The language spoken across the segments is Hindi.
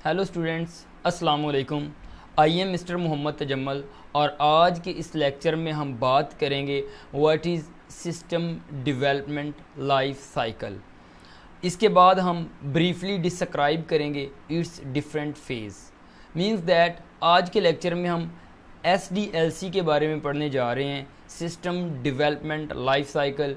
हेलो स्टूडेंट्स, अस्सलाम वालेकुम। I am mister Mohammad Tajammul और आज के इस लेक्चर में हम बात करेंगे what is system development life cycle. इसके बाद हम ब्रीफली डिस्क्राइब करेंगे its different phase. Means that आज के लेक्चर में हम SDLC के बारे में पढ़ने जा रहे हैं, सिस्टम डेवलपमेंट लाइफ साइकिल।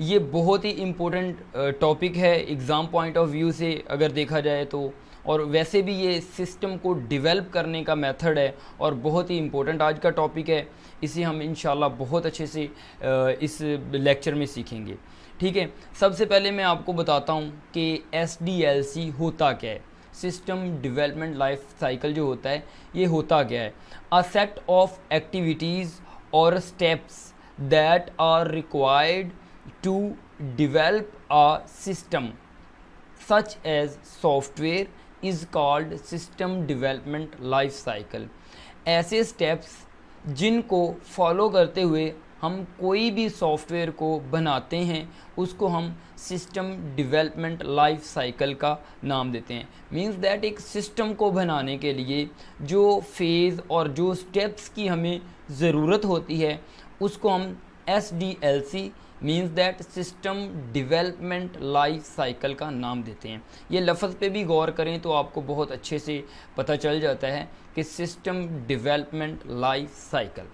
ये बहुत ही इम्पोर्टेंट टॉपिक है एग्ज़ाम पॉइंट ऑफ व्यू से अगर देखा जाए तो, और वैसे भी ये सिस्टम को डेवलप करने का मेथड है और बहुत ही इम्पोर्टेंट आज का टॉपिक है। इसे हम इंशाल्लाह बहुत अच्छे से इस लेक्चर में सीखेंगे। ठीक है, सबसे पहले मैं आपको बताता हूँ कि SDLC होता क्या है। सिस्टम डेवलपमेंट लाइफ साइकिल जो होता है ये होता क्या है? अ सेट ऑफ एक्टिविटीज़ और steps that are required to develop a system such as software is called system development life cycle. ऐसे स्टेप्स जिनको फॉलो करते हुए हम कोई भी सॉफ्टवेयर को बनाते हैं उसको हम सिस्टम डेवलपमेंट लाइफ साइकिल का नाम देते हैं। मींस दैट एक सिस्टम को बनाने के लिए जो फेज़ और जो स्टेप्स की हमें ज़रूरत होती है उसको हम SDLC means that system development life cycle का नाम देते हैं। ये लफ्ज़ पे भी गौर करें तो आपको बहुत अच्छे से पता चल जाता है कि सिस्टम डेवलपमेंट लाइफ साइकिल।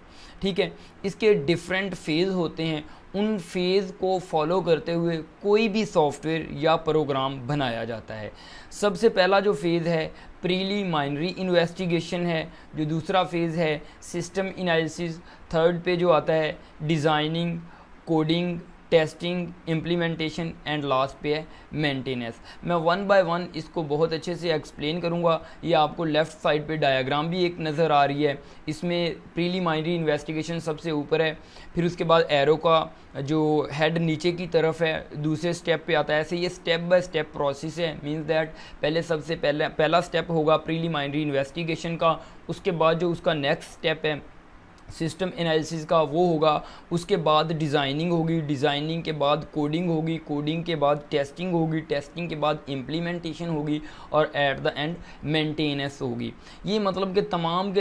ठीक है, इसके डिफरेंट फेज़ होते हैं, उन फेज़ को फॉलो करते हुए कोई भी सॉफ्टवेयर या प्रोग्राम बनाया जाता है। सबसे पहला जो फेज़ है प्रीलिमिनरी इन्वेस्टिगेशन है, जो दूसरा फेज़ है सिस्टम एनालिसिस, थर्ड पे जो आता है designing, coding, testing, implementation and last पे है मेंटेनेंस। मैं वन बाय वन इसको बहुत अच्छे से एक्सप्लेन करूँगा। ये आपको लेफ़्ट साइड पे डायग्राम भी एक नज़र आ रही है। इसमें प्रीलिमिनरी इन्वेस्टिगेशन सबसे ऊपर है, फिर उसके बाद एरो का जो हेड नीचे की तरफ है दूसरे स्टेप पे आता है। ऐसे ये स्टेप बाय स्टेप प्रोसेस है। मींस दैट सबसे पहला स्टेप होगा प्रीलिमिनरी इन्वेस्टिगेशन का, उसके बाद जो उसका नेक्स्ट स्टेप है सिस्टम एनालिसिस का वो होगा, उसके बाद डिज़ाइनिंग होगी, डिज़ाइनिंग के बाद कोडिंग होगी, कोडिंग के बाद टेस्टिंग होगी, टेस्टिंग के बाद इम्प्लीमेंटेशन होगी और एट द एंड मेंटेनेंस होगी। ये मतलब के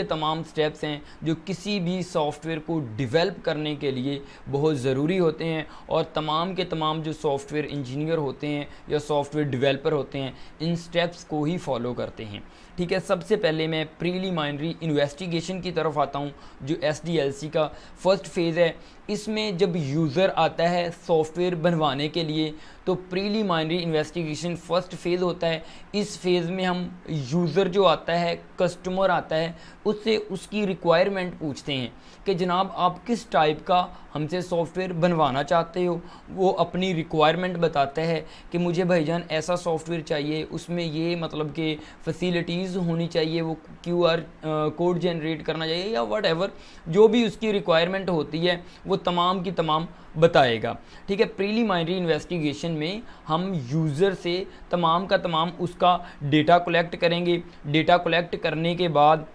तमाम स्टेप्स हैं जो किसी भी सॉफ्टवेयर को डेवलप करने के लिए बहुत ज़रूरी होते हैं और तमाम के तमाम जो सॉफ्टवेयर इंजीनियर होते हैं या सॉफ्टवेयर डेवलपर होते हैं इन स्टेप्स को ही फॉलो करते हैं। ठीक है, सबसे पहले मैं प्रीलिमिनरी इन्वेस्टिगेशन की तरफ आता हूँ जो SDLC का फर्स्ट फेज़ है। इसमें जब यूज़र आता है सॉफ्टवेयर बनवाने के लिए तो प्रीलिमिनरी इन्वेस्टिगेशन फर्स्ट फेज़ होता है। इस फेज़ में हम यूज़र जो आता है, कस्टमर आता है, उससे उसकी रिक्वायरमेंट पूछते हैं कि जनाब आप किस टाइप का हमसे सॉफ्टवेयर बनवाना चाहते हो। वो अपनी रिक्वायरमेंट बताता है कि मुझे भाईजान ऐसा सॉफ्टवेयर चाहिए, उसमें ये मतलब कि फैसिलिटीज़ होनी चाहिए, वो QR कोड जनरेट करना चाहिए या वट एवर जो भी उसकी रिक्वायरमेंट होती है वो तमाम की तमाम बताएगा। ठीक है, प्रीलिमिनरी इन्वेस्टिगेशन में हम यूज़र से तमाम का तमाम उसका डेटा कलेक्ट करेंगे। डेटा कलेक्ट करने के बाद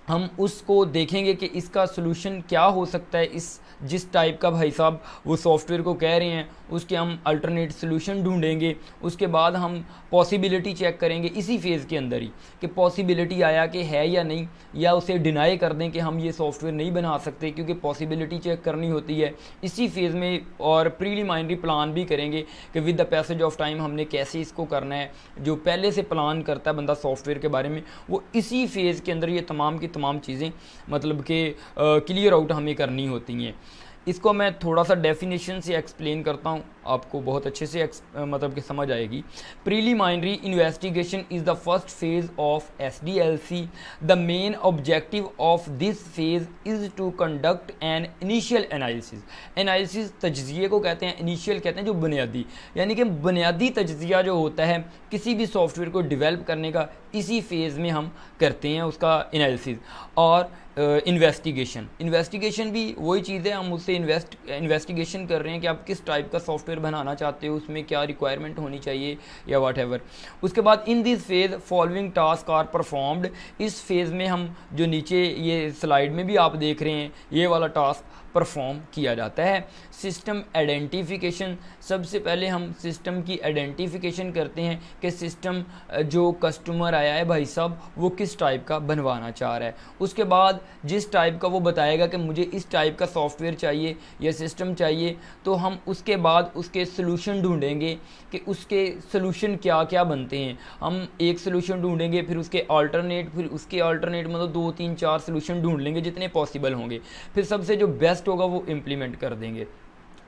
हम उसको देखेंगे कि इसका सलूशन क्या हो सकता है। इस जिस टाइप का भाई साहब वो सॉफ्टवेयर को कह रहे हैं उसके हम अल्टरनेट सलूशन ढूंढेंगे। उसके बाद हम पॉसिबिलिटी चेक करेंगे इसी फेज़ के अंदर ही कि पॉसिबिलिटी आया कि है या नहीं, या उसे डिनाई कर दें कि हम ये सॉफ्टवेयर नहीं बना सकते, क्योंकि पॉसिबिलिटी चेक करनी होती है इसी फेज़ में। और प्रीलिमिनरी प्लान भी करेंगे कि with the passage of time हमने कैसे इसको करना है। जो पहले से प्लान करता है बंदा सॉफ्टवेयर के बारे में वो इसी फेज़ के अंदर ये तमाम की तमाम चीज़ें मतलब कि क्लियर आउट हमें करनी होती हैं। इसको मैं थोड़ा सा डेफिनेशन से एक्सप्लेन करता हूँ, आपको बहुत अच्छे से मतलब कि समझ आएगी। Preliminary investigation is the first phase of SDLC। The main objective of this phase is to conduct an initial analysis. Analysis तजज़िये को कहते हैं, इनिशियल कहते हैं जो बुनियादी, यानी कि बुनियादी तजज़िया जो होता है किसी भी सॉफ्टवेयर को डेवलप करने का, इसी फेज़ में हम करते हैं उसका एनालिसिस। और इन्वेस्टिगेशन भी वही चीज़ है, हम उससे इन्वेस्टिगेशन कर रहे हैं कि आप किस टाइप का सॉफ्टवेयर बनाना चाहते हो, उसमें क्या रिक्वायरमेंट होनी चाहिए या वाट एवर। उसके बाद in this phase following task are performed, इस फेज़ में हम जो नीचे ये स्लाइड में भी आप देख रहे हैं ये वाला टास्क परफॉर्म किया जाता है। सिस्टम आइडेंटिफिकेशन, सबसे पहले हम सिस्टम की आइडेंटिफिकेशन करते हैं कि सिस्टम जो कस्टमर आया है भाई साहब वो किस टाइप का बनवाना चाह रहा है। उसके बाद जिस टाइप का वो बताएगा कि मुझे इस टाइप का सॉफ्टवेयर चाहिए या सिस्टम चाहिए, तो हम उसके बाद उसके सलूशन ढूंढेंगे कि उसके सलूशन क्या क्या बनते हैं। हम एक सलूशन ढूंढेंगे, फिर उसके अल्टरनेट, फिर उसके अल्टरनेट, मतलब 2 3 4 सलूशन ढूंढ लेंगे जितने पॉसिबल होंगे, फिर सबसे जो बेस्ट होगा वो इम्प्लीमेंट कर देंगे।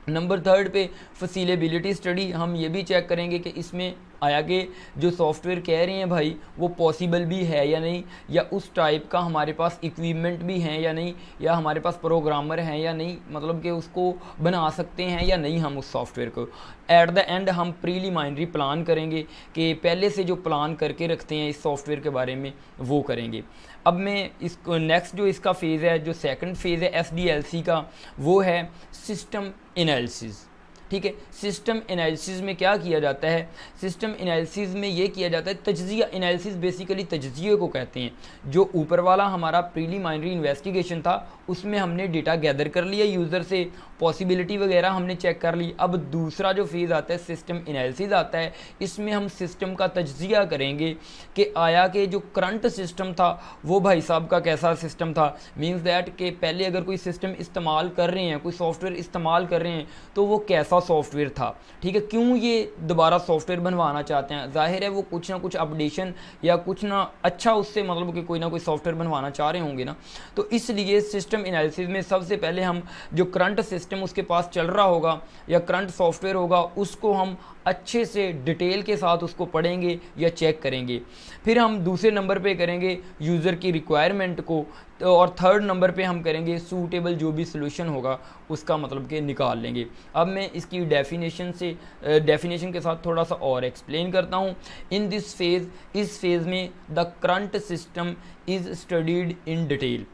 नंबर 3 पे फसीलेबिलिटी स्टडी, हम ये भी चेक करेंगे कि इसमें आगे जो सॉफ्टवेयर कह रहे हैं भाई वो पॉसिबल भी है या नहीं, या उस टाइप का हमारे पास इक्विपमेंट भी हैं या नहीं, या हमारे पास प्रोग्रामर हैं या नहीं, मतलब कि उसको बना सकते हैं या नहीं हम उस सॉफ्टवेयर को। एट द एंड हम प्रीलिमिनरी प्लान करेंगे कि पहले से जो प्लान करके रखते हैं इस सॉफ्टवेयर के बारे में वो करेंगे। अब मैं इसको नेक्स्ट जो इसका फेज़ है, जो सेकंड फेज़ है SDLC का, वो है सिस्टम एनालिसिस। ठीक है, सिस्टम एनालिसिस में क्या किया जाता है, सिस्टम एनालिसिस में ये किया जाता है तज्जिया एनालिसिस, बेसिकली तज्जिए को कहते हैं। जो ऊपर वाला हमारा प्रीलिमिनरी इन्वेस्टिगेशन था उसमें हमने डेटा गैदर कर लिया यूज़र से, पॉसिबिलिटी वगैरह हमने चेक कर ली। अब दूसरा जो फेज़ आता है सिस्टम एनालिसिस आता है, इसमें हम सिस्टम का तज्जिया करेंगे कि आया कि जो करंट सिस्टम था वो भाई साहब का कैसा सिस्टम था। मीन्स दैट कि पहले अगर कोई सिस्टम इस्तेमाल कर रहे हैं, कोई सॉफ्टवेयर इस्तेमाल कर रहे हैं, तो वो कैसा सॉफ्टवेयर था। ठीक है, क्यों ये दोबारा सॉफ्टवेयर बनवाना चाहते हैं, जाहिर है वो कुछ ना कुछ अपडेशन या कुछ ना अच्छा उससे मतलब कि कोई ना कोई सॉफ्टवेयर बनवाना चाह रहे होंगे ना। तो इसलिए सिस्टम एनालिसिस में सबसे पहले हम जो करंट सिस्टम उसके पास चल रहा होगा या करंट सॉफ्टवेयर होगा उसको हम अच्छे से डिटेल के साथ उसको पढ़ेंगे या चेक करेंगे। फिर हम दूसरे नंबर पे करेंगे यूज़र की रिक्वायरमेंट को, और थर्ड नंबर पे हम करेंगे सूटेबल जो भी सोल्यूशन होगा उसका मतलब कि निकाल लेंगे। अब मैं इसकी डेफिनेशन के साथ थोड़ा सा और एक्सप्लेन करता हूँ। इन दिस फेज़, इस फेज़ में the current system is studied in detail.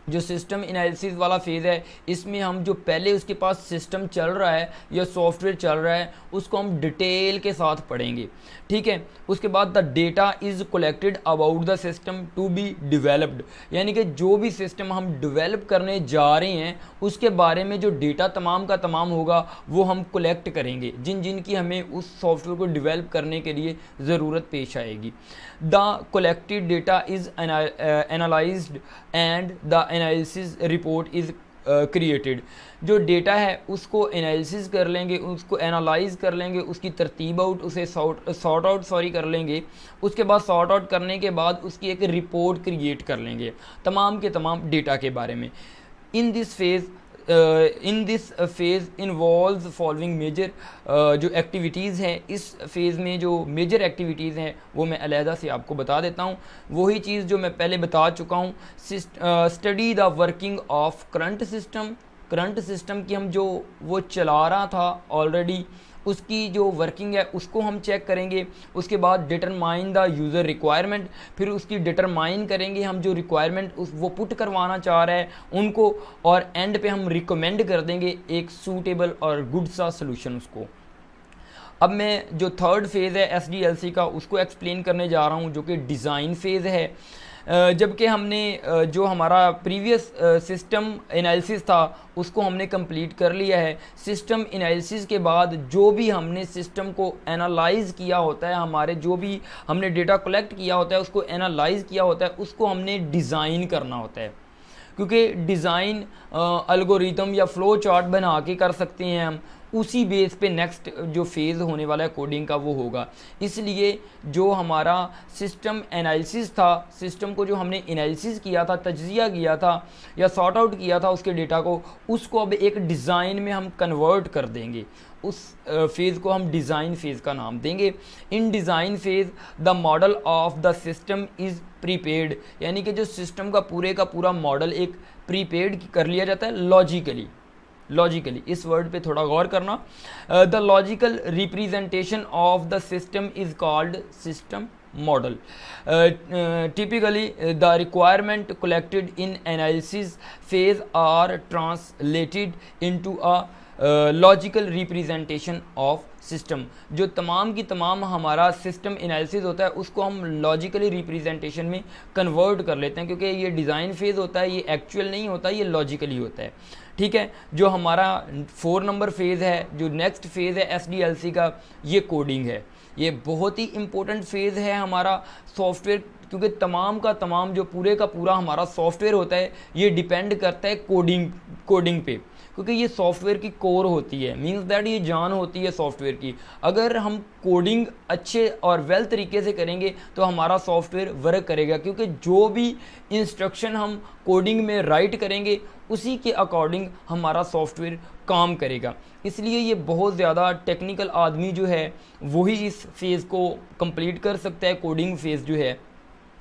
जो सिस्टम एनालिसिस वाला फेज़ है इसमें हम जो पहले उसके पास सिस्टम चल रहा है या सॉफ्टवेयर चल रहा है उसको हम डिटेल के साथ पढ़ेंगे। ठीक है, उसके बाद the data is collected about the system to be developed, यानी कि जो भी सिस्टम हम डिवेलप करने जा रहे हैं उसके बारे में जो डेटा तमाम का तमाम होगा वो हम कलेक्ट करेंगे, जिन जिन की हमें उस सॉफ्टवेयर को डिवेलप करने के लिए ज़रूरत पेश आएगी। The collected data is analysed and the analysis report is created. जो डेटा है उसको एनालिसिस कर लेंगे, उसको एनालाइज कर लेंगे, उसकी तरतीब आउट, उसे सॉर्ट आउट कर लेंगे। उसके बाद सॉर्ट आउट करने के बाद उसकी एक रिपोर्ट क्रिएट कर लेंगे तमाम के तमाम डेटा के बारे में। In this phase involve following major, जो एक्टिविटीज़ हैं इस फेज़ में जो मेजर एक्टिविटीज़ हैं वो मैं अलहदा से आपको बता देता हूँ। वही चीज़ जो मैं पहले बता चुका हूँ, study the working of current system की, हम जो वो चला रहा था ऑलरेडी उसकी जो वर्किंग है उसको हम चेक करेंगे। उसके बाद डिटरमाइन द यूज़र रिक्वायरमेंट, फिर उसकी डिटरमाइन करेंगे हम जो रिक्वायरमेंट वो पुट करवाना चाह रहा है उनको, और एंड पे हम रिकमेंड कर देंगे एक सूटेबल और गुड सा सलूशन उसको। अब मैं जो थर्ड फेज़ है SDLC का उसको एक्सप्लेन करने जा रहा हूँ जो कि डिज़ाइन फेज़ है। जबकि हमने जो हमारा प्रीवियस सिस्टम एनालिसिस था उसको हमने कंप्लीट कर लिया है। सिस्टम एनालिसिस के बाद जो भी हमने सिस्टम को एनालाइज़ किया होता है, हमारे जो भी हमने डेटा कलेक्ट किया होता है उसको एनालाइज़ किया होता है, उसको हमने डिज़ाइन करना होता है। क्योंकि डिज़ाइन एल्गोरिथम या फ़्लो चार्ट बना के कर सकते हैं हम, उसी बेस पे नेक्स्ट जो फेज़ होने वाला है कोडिंग का वो होगा। इसलिए जो हमारा सिस्टम एनालिसिस था, सिस्टम को जो हमने एनालिसिस किया था, तज्जिया किया था या सॉर्ट आउट किया था उसके डेटा को, उसको अब एक डिज़ाइन में हम कन्वर्ट कर देंगे। उस फेज़ को हम डिज़ाइन फेज़ का नाम देंगे। In design phase the model of the system is prepared, यानी कि जो सिस्टम का पूरा मॉडल एक प्रीपेड कर लिया जाता है लॉजिकली। इस वर्ड पे थोड़ा गौर करना। The logical representation of the system is called system model. Typically, the requirement collected in analysis phase are translated into a logical representation of system. जो तमाम की तमाम हमारा सिस्टम एनालिसिस होता है उसको हम लॉजिकली रिप्रेजेंटेशन में कन्वर्ट कर लेते हैं, क्योंकि ये डिज़ाइन फेज़ होता है, ये एक्चुअल नहीं होता, ये लॉजिकली होता है। ठीक है, जो हमारा 4 नंबर फेज़ है, जो नेक्स्ट फेज़ है SDLC का, ये कोडिंग है। ये बहुत ही इम्पोर्टेंट फेज़ है हमारा सॉफ्टवेयर, क्योंकि तमाम का तमाम जो पूरे का पूरा हमारा सॉफ्टवेयर होता है ये डिपेंड करता है कोडिंग पे, क्योंकि ये सॉफ्टवेयर की कोर होती है, मींस दैट ये जान होती है सॉफ्टवेयर की। अगर हम कोडिंग अच्छे और वेल तरीके से करेंगे तो हमारा सॉफ्टवेयर वर्क करेगा, क्योंकि जो भी इंस्ट्रक्शन हम कोडिंग में राइट करेंगे उसी के अकॉर्डिंग हमारा सॉफ्टवेयर काम करेगा। इसलिए ये बहुत ज़्यादा टेक्निकल आदमी जो है वही इस फेज़ को कंप्लीट कर सकता है, कोडिंग फेज़ जो है।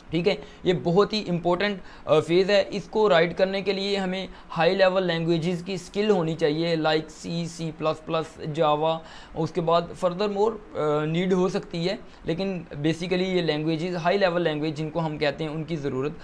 ठीक है, ये बहुत ही इम्पोर्टेंट फेज़ है। इसको राइट करने के लिए हमें हाई लेवल लैंग्वेजेस की स्किल होनी चाहिए, लाइक C++, जावा। उसके बाद फर्दर मोर नीड हो सकती है, लेकिन बेसिकली ये लैंग्वेजेस हाई लेवल लैंग्वेज जिनको हम कहते हैं उनकी ज़रूरत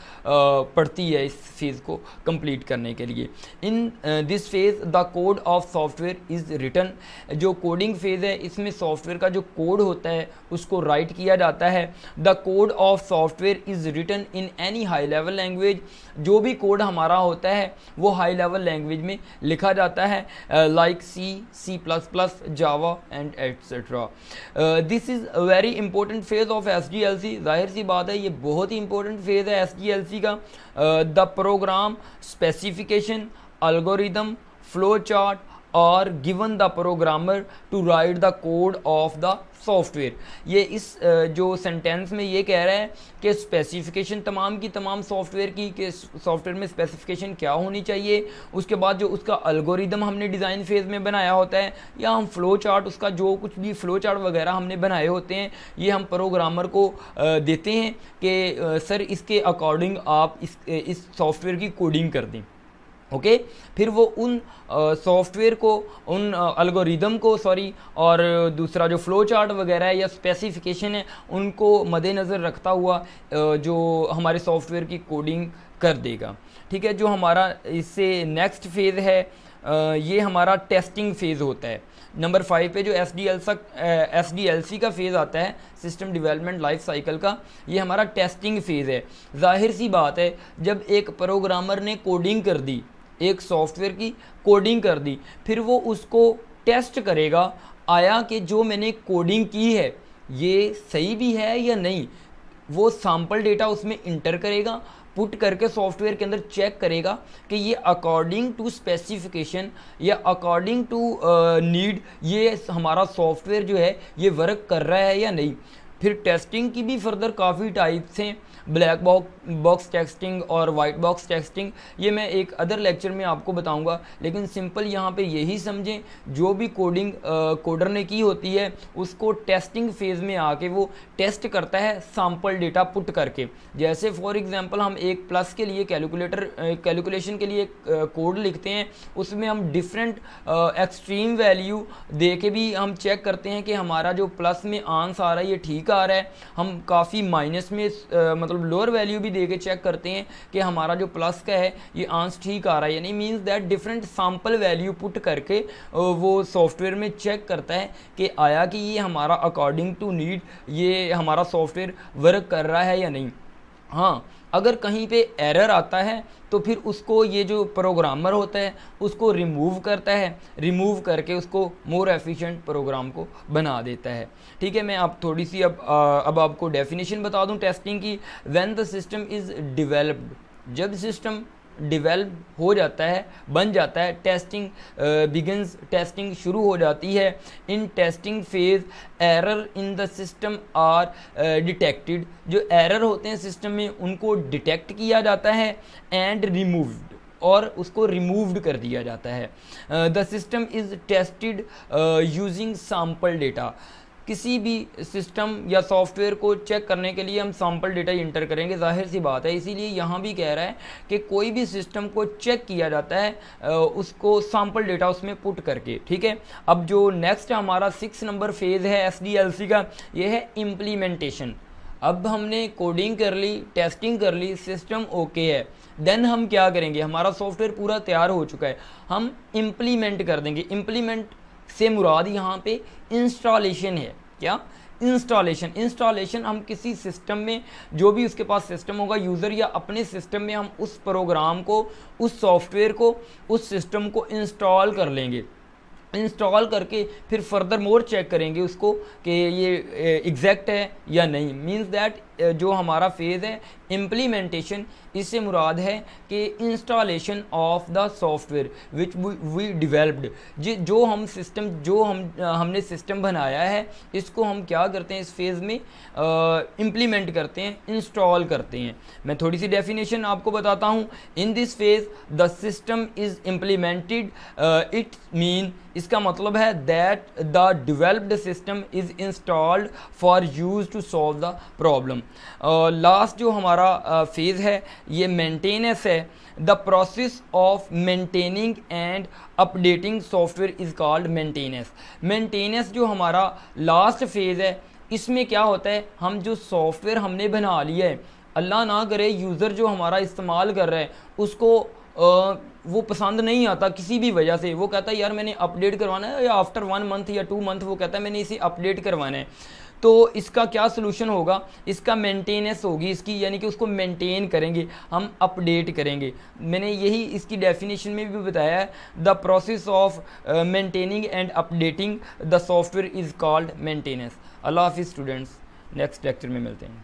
पड़ती है इस फेज़ को कंप्लीट करने के लिए। In this phase the code of software is written. जो कोडिंग फेज़ है इसमें सॉफ्टवेयर का जो कोड होता है उसको राइट किया जाता है। The code of software is written in any high level language. जो भी कोड हमारा होता है वो हाई लेवल लैंग्वेज में लिखा जाता है, like C++, Java and etcetera. This is a very important phase of SDLC। जाहिर सी बात है ये बहुत ही इंपॉर्टेंट फेज़ है SDLC का। The program specification, algorithm, flow chart और given the programmer to write the code of the software. ये इस जो सेंटेंस में ये कह रहा है कि स्पेसिफिकेशन तमाम की तमाम सॉफ्टवेयर की, कि सॉफ्टवेयर में स्पेसिफिकेशन क्या होनी चाहिए, उसके बाद जो उसका एल्गोरिदम हमने डिज़ाइन फेज़ में बनाया होता है, या हम फ्लो चार्ट, उसका जो कुछ भी फ्लो चार्ट वगैरह हमने बनाए होते हैं, ये हम प्रोग्रामर को देते हैं कि सर इसके अकॉर्डिंग आप इस सॉफ्टवेयर की कोडिंग कर दें। ओके, फिर वो उन सॉफ्टवेयर को, उन एल्गोरिदम को और दूसरा जो फ्लो चार्ट वगैरह है या स्पेसिफिकेशन है उनको मद्देनज़र रखता हुआ जो हमारे सॉफ्टवेयर की कोडिंग कर देगा। ठीक है, जो हमारा इससे नेक्स्ट फेज़ है ये हमारा टेस्टिंग फेज़ होता है। नंबर 5 पे जो SDLC का फेज़ आता है, सिस्टम डेवलपमेंट लाइफ साइकिल का, ये हमारा टेस्टिंग फेज़ है। जाहिर सी बात है जब एक प्रोग्रामर ने कोडिंग कर दी, एक सॉफ्टवेयर की कोडिंग कर दी, फिर वो उसको टेस्ट करेगा, आया कि जो मैंने कोडिंग की है ये सही भी है या नहीं। वो सैम्पल डेटा उसमें इंटर करेगा, पुट करके सॉफ्टवेयर के अंदर चेक करेगा कि ये अकॉर्डिंग टू स्पेसिफिकेशन या अकॉर्डिंग टू नीड ये हमारा सॉफ्टवेयर जो है ये वर्क कर रहा है या नहीं। फिर टेस्टिंग की भी फर्दर काफ़ी टाइप्स हैं, ब्लैक बॉक्स टेस्टिंग और वाइट बॉक्स टेस्टिंग, ये मैं एक अदर लेक्चर में आपको बताऊंगा। लेकिन सिंपल यहाँ पे यही समझें, जो भी कोडिंग कोडर ने की होती है उसको टेस्टिंग फेज़ में आके वो टेस्ट करता है सैम्पल डेटा पुट करके। जैसे फॉर एग्जांपल हम एक प्लस के लिए कैलकुलेशन के लिए कोड लिखते हैं, उसमें हम डिफरेंट एक्सट्रीम वैल्यू दे के भी हम चेक करते हैं कि हमारा जो प्लस में आंसर आ रहा है ये ठीक आ रहा है। हम काफ़ी माइनस में मतलब लोअर वैल्यू भी दे के चेक करते हैं कि हमारा जो प्लस का है ये आंसर ठीक आ रहा है, यानी means that different sample value put करके वो सॉफ्टवेयर में चेक करता है कि आया कि ये हमारा अकॉर्डिंग टू नीड ये हमारा सॉफ्टवेयर वर्क कर रहा है या नहीं। हाँ, अगर कहीं पे एरर आता है तो फिर उसको ये जो प्रोग्रामर होता है उसको रिमूव करता है, रिमूव करके उसको मोर एफिशिएंट प्रोग्राम को बना देता है। ठीक है, मैं अब थोड़ी सी अब आपको डेफिनेशन बता दूं टेस्टिंग की। When the system is developed, जब सिस्टम डिवेल्प हो जाता है, बन जाता है, टेस्टिंग बिगिंस, टेस्टिंग शुरू हो जाती है। In testing phase error in the system are detected, जो एरर होते हैं सिस्टम में उनको डिटेक्ट किया जाता है एंड रिमूव्ड, और उसको रिमूव्ड कर दिया जाता है। The system is tested using sample data. किसी भी सिस्टम या सॉफ्टवेयर को चेक करने के लिए हम सैम्पल डेटा इंटर करेंगे, जाहिर सी बात है। इसीलिए यहाँ भी कह रहा है कि कोई भी सिस्टम को चेक किया जाता है उसको सैम्पल डेटा उसमें पुट करके। ठीक है, अब जो नेक्स्ट हमारा 6 नंबर फेज़ है SDLC का, ये है इम्प्लीमेंटेशन। अब हमने कोडिंग कर ली, टेस्टिंग कर ली, सिस्टम ओके है, देन हम क्या करेंगे, हमारा सॉफ्टवेयर पूरा तैयार हो चुका है, हम इम्प्लीमेंट कर देंगे। इम्प्लीमेंट से मुराद यहाँ पे इंस्टॉलेशन है। क्या? इंस्टॉलेशन हम किसी सिस्टम में, जो भी उसके पास सिस्टम होगा यूज़र या अपने सिस्टम में, हम उस प्रोग्राम को, उस सॉफ्टवेयर को, उस सिस्टम को इंस्टॉल कर लेंगे। इंस्टॉल करके फिर फर्दर मोर चेक करेंगे उसको कि ये एग्जैक्ट है या नहीं। मींस दैट जो हमारा फेज़ है इम्प्लीमेंटेशन, इससे मुराद है कि installation of the software which we developed. जो हम सिस्टम, जो हमने सिस्टम बनाया है, इसको हम क्या करते हैं, इस फेज़ में इम्प्लीमेंट करते हैं, इंस्टॉल करते हैं। मैं थोड़ी सी डेफिनेशन आपको बताता हूँ। In this phase the system is implemented, it mean, इसका मतलब है that the developed system is installed for use to solve the problem. Last जो हमारा फेज़ है ये मेंटेनेंस है। The process of maintaining and updating software is called maintenance. Maintenance जो हमारा लास्ट फेज़ है, इसमें क्या होता है, हम जो सॉफ्टवेयर हमने बना लिया है, अल्लाह ना करे यूज़र जो हमारा इस्तेमाल कर रहा है उसको वो पसंद नहीं आता किसी भी वजह से, वो कहता है यार मैंने अपडेट करवाना है, या आफ्टर 1 मंथ या 2 मंथ वो कहता है मैंने इसे अपडेट करवाना है। तो इसका क्या सोल्यूशन होगा, इसका मेंटेनेंस होगी इसकी, यानी कि उसको मेंटेन करेंगे, हम अपडेट करेंगे। मैंने यही इसकी डेफिनेशन में भी बताया है, the process of maintaining and updating the software is called maintenance. अल्लाह हाफिज़ स्टूडेंट्स, नेक्स्ट लेक्चर में मिलते हैं।